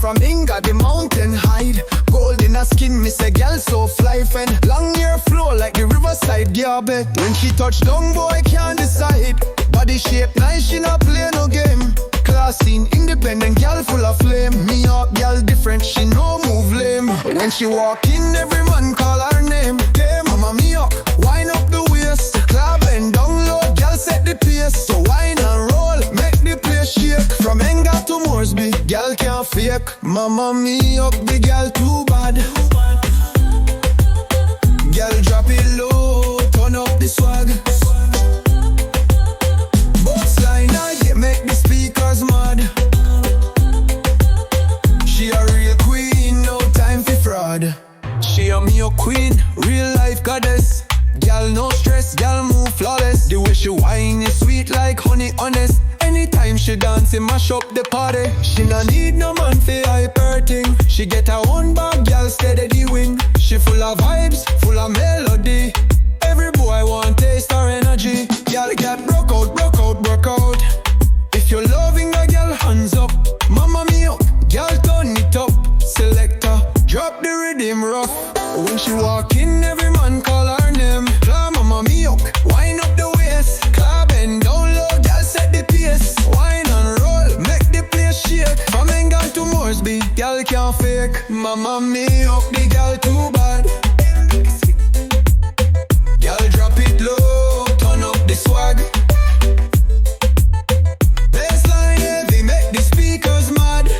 from Enga, the mountain hide. Gold in her skin, me say girl so fly. Friend, long hair flow like the riverside, yeah bet. When she touch down, boy can't decide. Body shape nice, she not play no game. Class scene, independent girl full of flame. Miok girl different, she no move lame. When she walk in, every man call her name. Hey mama Miok, wind up the waist. Club and down low, girl set the pace. So wine and roll, make the place shake. From Enga to Moresby, girl can't fake. Mama Miok, the girl too bad. Girl drop it low, turn up the swag. Box line I get make the speakers mad. She a real queen, no time for fraud. She a Miok queen, real life goddess. Girl no stress, girl move flawless. The way she whine is sweet like honey honest. Anytime she dance, it mash up the party. She no need no man for hyper thing. She get her own bag, girl steady the win. She full of vibes, full of melody. Every boy want taste her energy. Girl get broke out, broke out, broke out. If you're loving a girl, hands up. Mama Miok, girl turn it up. Selector, drop the rhythm rough. When she walk in, every man call her name. Club Mama Miok, wind up the waist. Club and down low, girl set the pace. Wine and roll, make the place shake. From Enga to Moresby, girl can't fake. Mama Miok, the girl too bad. Girl drop it low, turn up the swag. Bassline heavy, make the speakers mad.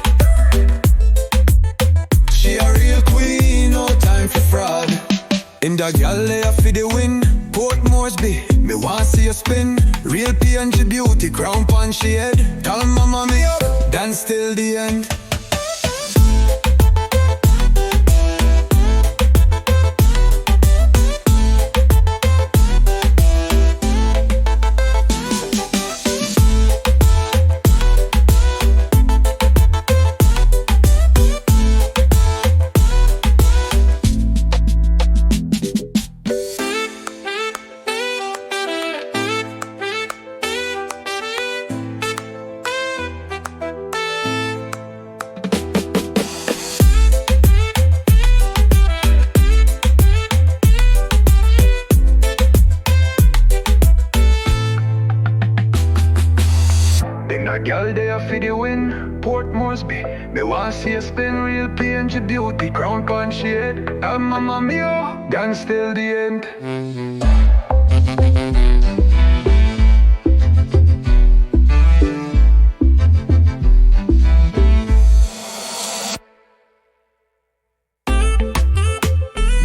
She a real queen, no time for fraud. Enga Gyal there for the win. Port Moresby, me want see you spin. Real PNG beauty, crown pon she head. Tell mama me up, dance till the end. Enga Gyal there for the win. Port Moresby, me want see you spin. Real PNG beauty, crown pon she head. Tell mama Miok, dance till the end.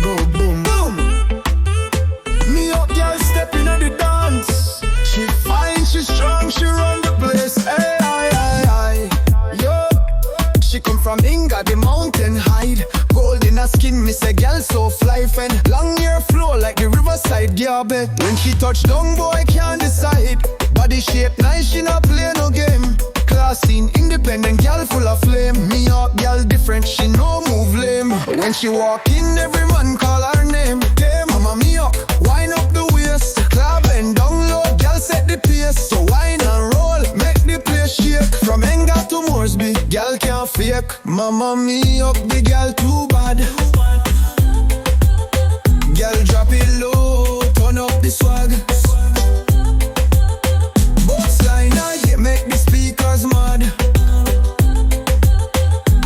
Go boom boom. Miok girl step in the dance. She fine, she strong, she run the place. Hey, yo. She come from Enga, the mountain hide. Gold in her skin, me say girl so fly. Friend, long hair flow like the riverside, yeah bet. When she touch down, boy can't decide. Body shape nice, she not play no game. Class scene, independent girl full of flame. Miok girl different, she no move lame. When she walk in, every man call her name. Hey mama Miok, wind up the waist. Club and down low, girl set the pace. So wine and roll, make the place shake. From Enga to Moresby, girl can't fake. Mama Miok, the girl too bad. Girl drop it low, turn up the swag. Box line I get make the speakers mad.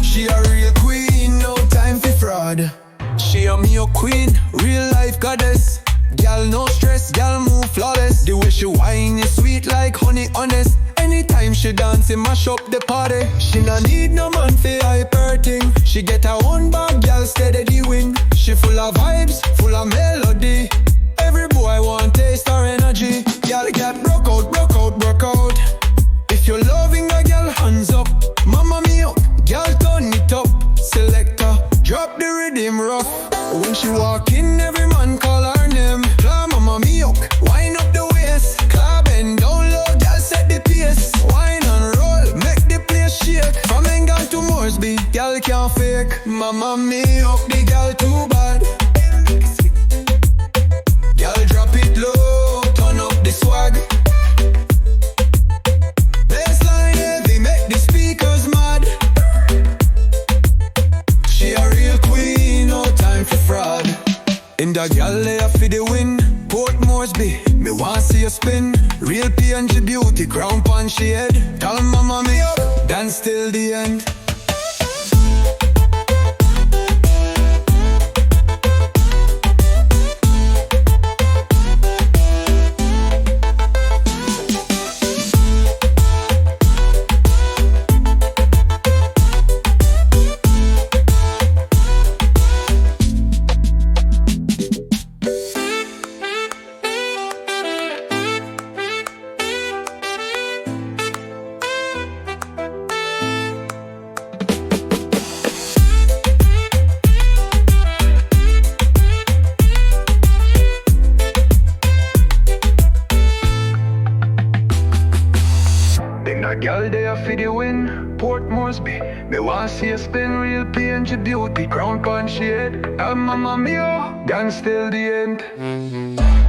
She a real queen, no time for fraud. She a Miok queen, real life goddess. Girl no stress, girl move flawless. The way she whine is sweet like honey honest. Anytime she dance, it mash up the party. She no need no man for hyper thing. She get her own bag, girl steady the win. She full of vibes, full of melody. Every boy want taste her energy. Girl get broke out, broke out, broke out. If you're loving a girl, hands up. Mama Miok, girl turn it up. Selector, drop the rhythm rough. When she walk in, every man call her name. Club Mama Miok, wind up the waist. Club and down low, girl set the pace. Wine and roll, make the place shake. From Enga to Moresby, girl can't fake. Mama Miok, the girl too bad. Girl drop it low, turn up the swag. Bassline heavy, make the speakers mad. Enga Gyal there for the win. Port Moresby, me want see you spin. Real PNG beauty, crown pon she head. Tell mama Miok, dance till the end. Enga Gyal there for the win. Port Moresby, me want see you spin. Real PNG beauty, crown pon she head. Mama Miok, dance till the end.